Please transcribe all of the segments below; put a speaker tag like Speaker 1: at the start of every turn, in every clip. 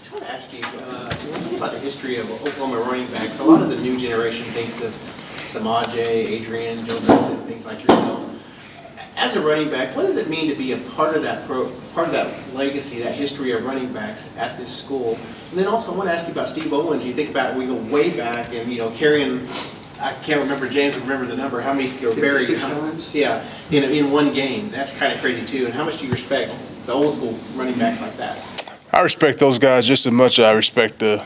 Speaker 1: just want to ask you, when you think about the history of Oklahoma running backs, a lot of the new generation thinks of Samaje, Adrian, Joe Mixon, things like yourself. As a running back, what does it mean to be a part of that legacy, that history of running backs at this school? And then also, I want to ask you about Steve Owens. You think about, we go way back, and carrying, I can't remember, James would remember the number, how many are buried?
Speaker 2: 6 times?
Speaker 1: Yeah, in one game. That's kind of crazy too. And how much do you respect the old school running backs like that?
Speaker 3: I respect those guys just as much as I respect the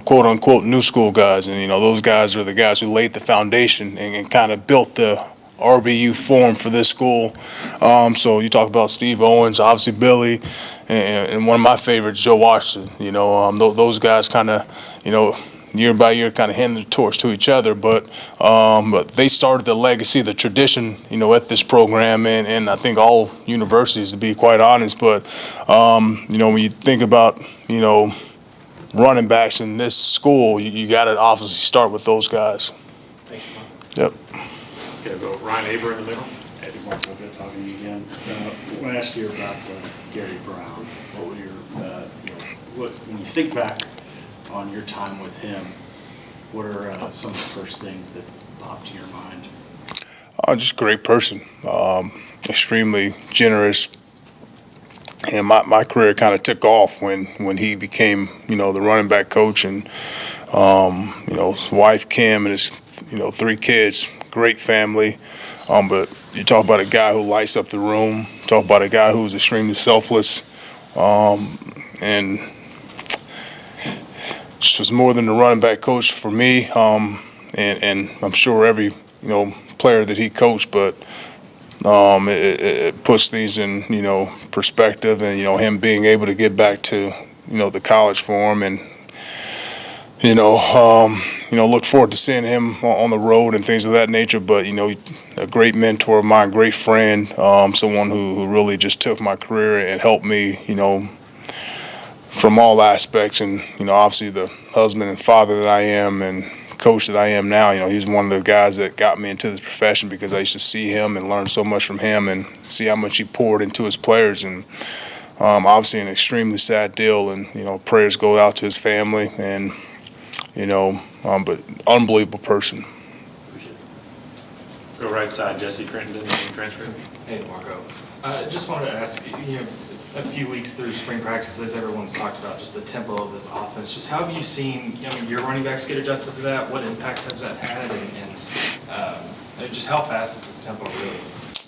Speaker 3: quote unquote new school guys, and those guys are the guys who laid the foundation and kind of built the RBU form for this school. So you talk about Steve Owens, obviously Billy, and one of my favorites, Joe Washington. Those guys kind of year by year kind of handed the torch to each other, but they started the legacy, the tradition, at this program, and I think all universities, to be quite honest. But when you think about running backs in this school, you got to obviously start with those guys.
Speaker 1: Thanks, Mark.
Speaker 3: Yep.
Speaker 4: Okay, go Ryan Aber in the middle.
Speaker 5: Hey, DeMarco, good talking to you again. I want to ask you about Gary Brown. What were your, when you think back on your time with him, what are some of the first things that popped to your mind?
Speaker 3: Just a great person, extremely generous. And my career kind of took off when he became, the running back coach, and his wife Kim and his, 3 kids, great family. But you talk about a guy who lights up the room. Talk about a guy who's extremely selfless, and just was more than a running back coach for me. And I'm sure every player that he coached, but it puts these in perspective, and him being able to get back to the college for him, and look forward to seeing him on the road and things of that nature. But a great mentor of mine, great friend, someone who really just took my career and helped me from all aspects, and obviously the husband and father that I am and coach that I am now. He's one of the guys that got me into this profession, because I used to see him and learn so much from him and see how much he poured into his players. And obviously an extremely sad deal, and prayers go out to his family, and but unbelievable person.
Speaker 4: Go right side, Jesse Crittenden, transfer.
Speaker 6: Hey, DeMarco. Just wanted to ask, a few weeks through spring practices, everyone's talked about just the tempo of this offense. Just how have you seen, your running backs get adjusted to that? What impact has that had? And just how fast is this tempo really?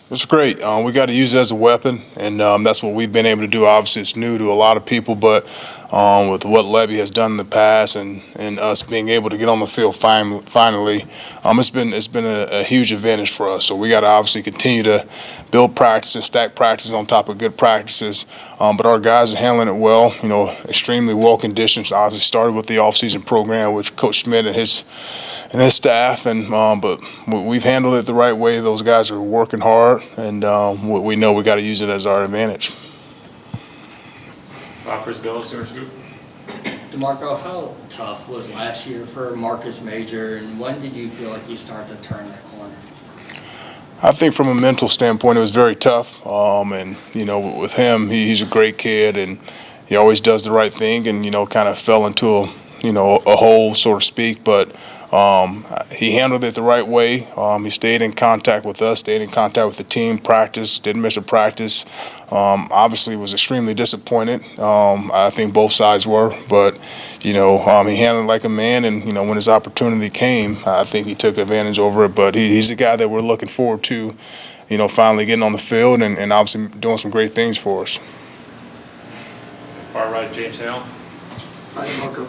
Speaker 3: It's great. We got to use it as a weapon, and that's what we've been able to do. Obviously, it's new to a lot of people, but with what Levy has done in the past, and us being able to get on the field finally, it's been a huge advantage for us. So we got to obviously continue to build practices, stack practices on top of good practices. But our guys are handling it well. Extremely well conditioned. Obviously, started with the offseason program with Coach Schmidt and his staff, and but we've handled it the right way. Those guys are working hard, and we know we got to use it as our advantage.
Speaker 4: Chris Bill, Sooner Scoop.
Speaker 7: DeMarco, how tough was last year for Marcus Major, and when did you feel like you started to turn that corner?
Speaker 3: I think from a mental standpoint, it was very tough. And with him, he's a great kid, and he always does the right thing, and kind of fell into a hole, so to speak. But he handled it the right way. He stayed in contact with us, stayed in contact with the team, practiced, didn't miss a practice. Obviously was extremely disappointed. I think both sides were, but he handled it like a man, and when his opportunity came, I think he took advantage over it. But he's a guy that we're looking forward to, finally getting on the field and obviously doing some great things for us.
Speaker 4: Far right, James Hale.
Speaker 2: Hi, DeMarco.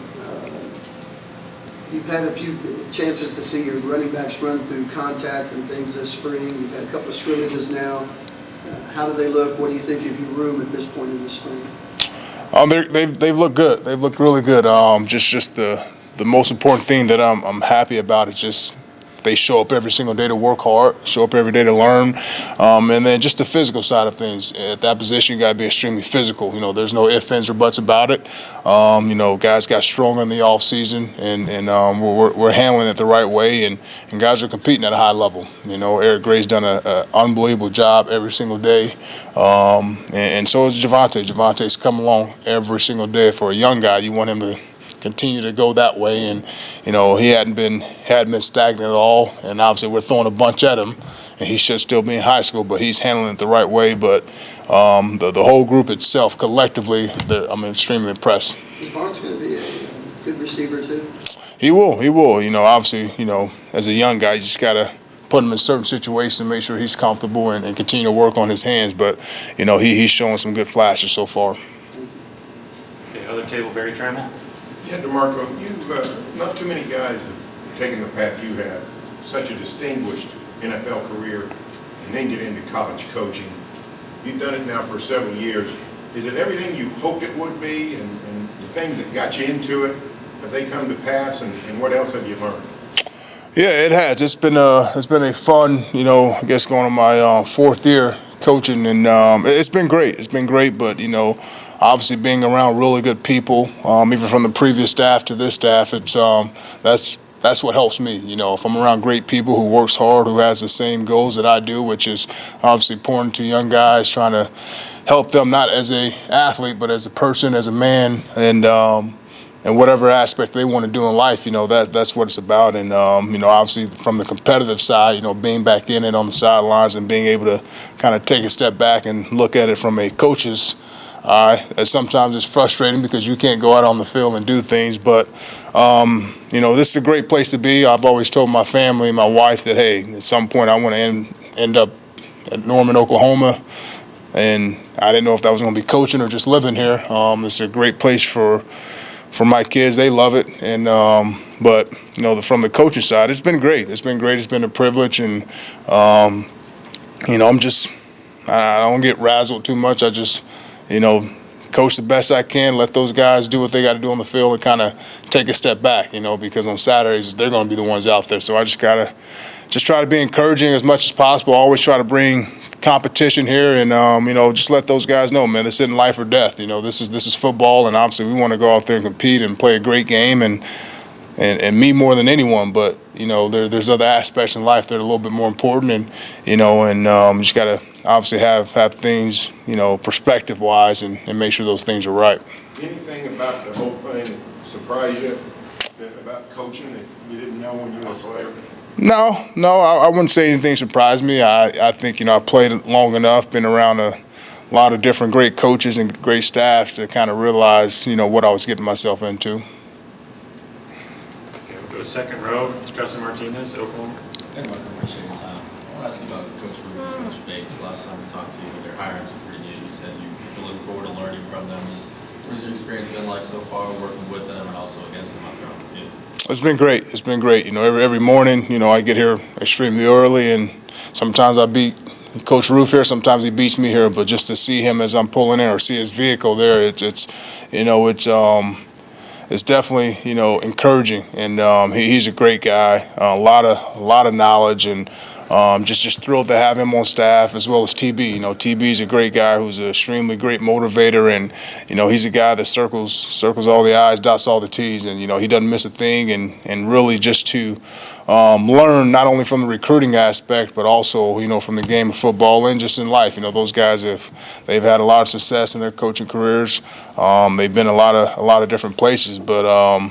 Speaker 2: You've had a few chances to see your running backs run through contact and things this spring. You've had a couple of scrimmages now. How do they look? What do you think of your room at this point in the spring?
Speaker 3: They've looked good. They've looked really good. Just the most important thing that I'm happy about is just they show up every single day to work hard, show up every day to learn, and then just the physical side of things. At that position, you got to be extremely physical. You know, there's no ifs, ands, or buts about it. You know, guys got stronger in the off season, and we're handling it the right way, and guys are competing at a high level. You know, Eric Gray's done an unbelievable job every single day, and so is Javonte. Javonte's come along every single day. For a young guy, you want him to continue to go that way, and you know he hadn't been stagnant at all. And obviously, we're throwing a bunch at him, and he should still be in high school, but he's handling it the right way. But the whole group itself, collectively, I'm extremely impressed.
Speaker 2: Is Barnes going to be a good receiver too?
Speaker 3: He will. He will. You know, obviously, you know, as a young guy, you just gotta put him in certain situations and make sure he's comfortable and continue to work on his hands. But you know, he's showing some good flashes so far.
Speaker 4: Okay, other table, Barry Trammell.
Speaker 8: Yeah, DeMarco, not too many guys have taken the path you have, such a distinguished NFL career, and then get into college coaching. You've done it now for several years. Is it everything you hoped it would be, and the things that got you into it, have they come to pass, and what else have you learned?
Speaker 3: Yeah, it has. It's been a fun, you know, I guess going on my fourth year coaching, and it's been great. It's been great, but you know, obviously being around really good people, even from the previous staff to this staff, it's that's what helps me. You know, if I'm around great people who works hard, who has the same goals that I do, which is obviously pouring to young guys, trying to help them not as a athlete, but as a person, as a man, and whatever aspect they want to do in life, you know, that's what it's about. And, you know, obviously from the competitive side, you know, being back in it on the sidelines and being able to kind of take a step back and look at it from a coach's eye, sometimes it's frustrating because you can't go out on the field and do things. But, you know, this is a great place to be. I've always told my family, my wife, that, hey, at some point I want to end up at Norman, Oklahoma. And I didn't know if that was going to be coaching or just living here. It's a great place for my kids. They love it. And but you know, from the coaching side, it's been great. It's been great. It's been a privilege. And you know, I don't get razzled too much. I just, you know, coach the best I can, let those guys do what they got to do on the field, and kind of take a step back, you know, because on Saturdays they're going to be the ones out there. So I just gotta try to be encouraging as much as possible. Always try to bring competition here, and you know, just let those guys know, man, this isn't life or death. You know, this is football, and obviously we want to go out there and compete and play a great game, and me more than anyone. But you know, there's other aspects in life that are a little bit more important, and you know, and you just gotta obviously have things, you know, perspective wise, and make sure those things are right.
Speaker 8: Anything about the whole thing surprise you about coaching that you didn't know when you were a player?
Speaker 3: No, I wouldn't say anything surprised me. I think, you know, I played long enough, been around a lot of different great coaches and great staffs to kind of realize, you know, what I was getting myself into.
Speaker 4: Okay, we'll go to second row, Justin Martinez, Oklahoma.
Speaker 9: Hey, Michael, appreciate your time. I want to ask you about Coach Rube and Coach Bates. Last time we talked to you, their hirings were pretty good. You said you're looking forward to learning from them. What has your experience been like so far, working with them and also against them out there on the field?
Speaker 3: It's been great. It's been great. You know, every morning, you know, I get here extremely early, and sometimes I beat Coach Roof here, sometimes he beats me here. But just to see him as I'm pulling in, or see his vehicle there, it's you know, it's definitely, you know, encouraging. And he's a great guy, a lot of knowledge, and just thrilled to have him on staff, as well as TB. You know, TB's a great guy who's an extremely great motivator, and you know, he's a guy that circles all the I's, dots all the T's, and you know, he doesn't miss a thing. And really just to learn not only from the recruiting aspect, but also, you know, from the game of football and just in life. You know, those guys they've had a lot of success in their coaching careers. They've been a lot of different places, but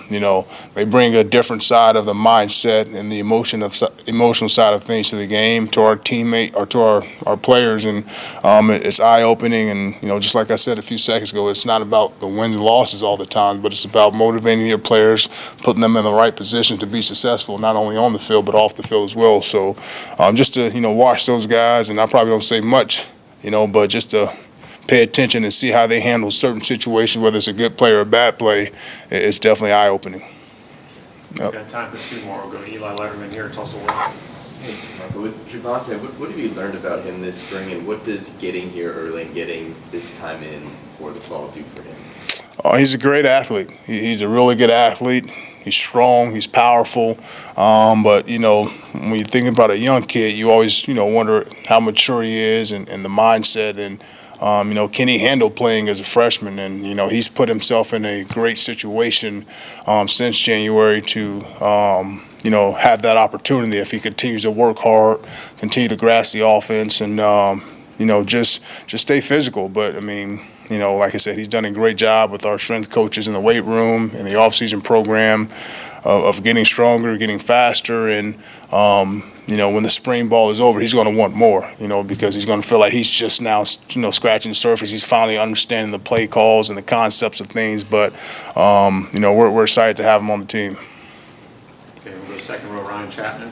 Speaker 3: you know, they bring a different side of the mindset and the emotional side of things to the game, to our teammate, or to our players, and it's eye-opening. And you know, just like I said a few seconds ago, it's not about the wins and losses all the time, but it's about motivating your players, putting them in the right position to be successful, not only on the field but off the field as well. So just to, you know, watch those guys, and I probably don't say much, you know, but just to pay attention and see how they handle certain situations, whether it's a good play or a bad play, it's definitely eye-opening. Yep.
Speaker 4: We've got time for two more. We'll go to Eli Letterman here at Tulsa World.
Speaker 10: Hey, Michael, with Javonte, what have you learned about him this spring, and what does getting here early and getting this time in for the fall do for him?
Speaker 3: Oh, he's a great athlete. He's a really good athlete. He's strong, he's powerful, but, you know, when you think about a young kid, you always, you know, wonder how mature he is and the mindset and, you know, can he handle playing as a freshman? And, you know, he's put himself in a great situation since January to, you know, have that opportunity if he continues to work hard, continue to grasp the offense, and, you know, just stay physical. But, I mean, you know, like I said, he's done a great job with our strength coaches in the weight room, in the off-season program, of getting stronger, getting faster, and, you know, when the spring ball is over, he's going to want more, you know, because he's going to feel like he's just now, you know, scratching the surface. He's finally understanding the play calls and the concepts of things. But, you know, we're excited to have him on the team.
Speaker 4: Okay, we'll go second row, Ryan Chapman.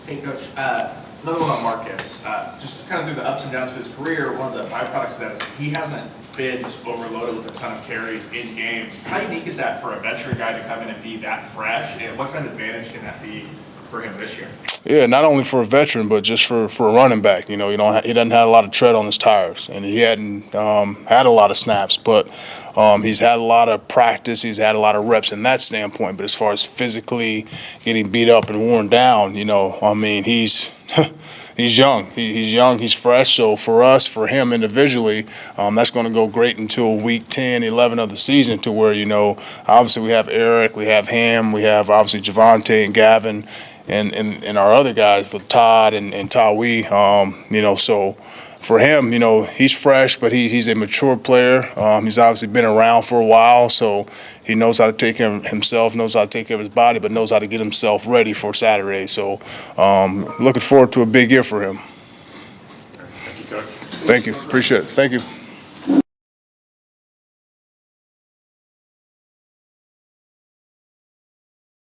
Speaker 11: Hey, Coach, another one on Marcus. Just kind of through the ups and downs of his career, one of the byproducts of that is he hasn't been just overloaded with a ton of carries in games. How unique is that for a veteran guy to come in and be that fresh? And what kind of advantage can that be for him this year?
Speaker 3: Yeah, not only for a veteran, but just for a running back. You know, he doesn't have a lot of tread on his tires, and he hadn't had a lot of snaps, but he's had a lot of practice. He's had a lot of reps in that standpoint. But as far as physically getting beat up and worn down, you know, I mean, he's he's young. He's young. He's fresh. So for us, for him individually, that's going to go great until week 10, 11 of the season, to where, you know, obviously we have Eric, we have Ham, we have obviously Javonte and Gavin, and our other guys with Todd and Tawi, you know, so for him, you know, he's fresh, but he's a mature player. He's obviously been around for a while, so he knows how to take care of himself, knows how to take care of his body, but knows how to get himself ready for Saturday. So looking forward to a big year for him.
Speaker 4: Thank you, Coach.
Speaker 3: Thank you. Appreciate it. Thank you.